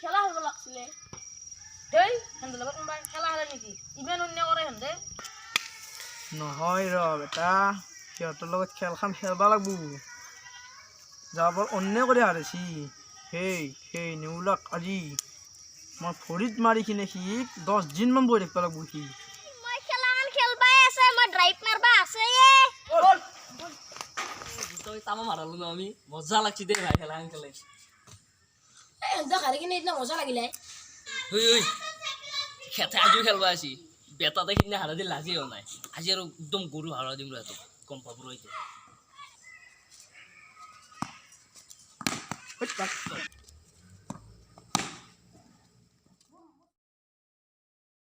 খেলা হ'ব লাগছিলে দেই হেন্দে লগত কোনোবা খেলা হাৰে নেকি ইমান অন্যায় কৰে হেন্দে নহয় ৰ বেটা সিহঁতৰ লগত খেলখন খেলবা লাগবো যাবৰ অন্যায় কৰি হাৰিছি সেই নেউলাক আজি মই ভৰিত মাৰি কিনে সি 10 দিনমান বহি থাকিব লাগবো সি মই খেলাখন খেলবাই আছে মই ড্ৰাইভ মাৰবা আছে তই তামা মাৰালো ন আমি মজা লাগছি দে ভাই খেলাখন খেলে হেন্দে হাৰি কিনে এতিয়া মজা লাগিলে ঐ খেতে আজিও খেলবা আছি বেটাতে সিদিনা হাৰা দি লাজি হোৱা নাই আজি আৰু একদম গৰু হাৰা দিম ৰ গম পাব ৰ এতিয়া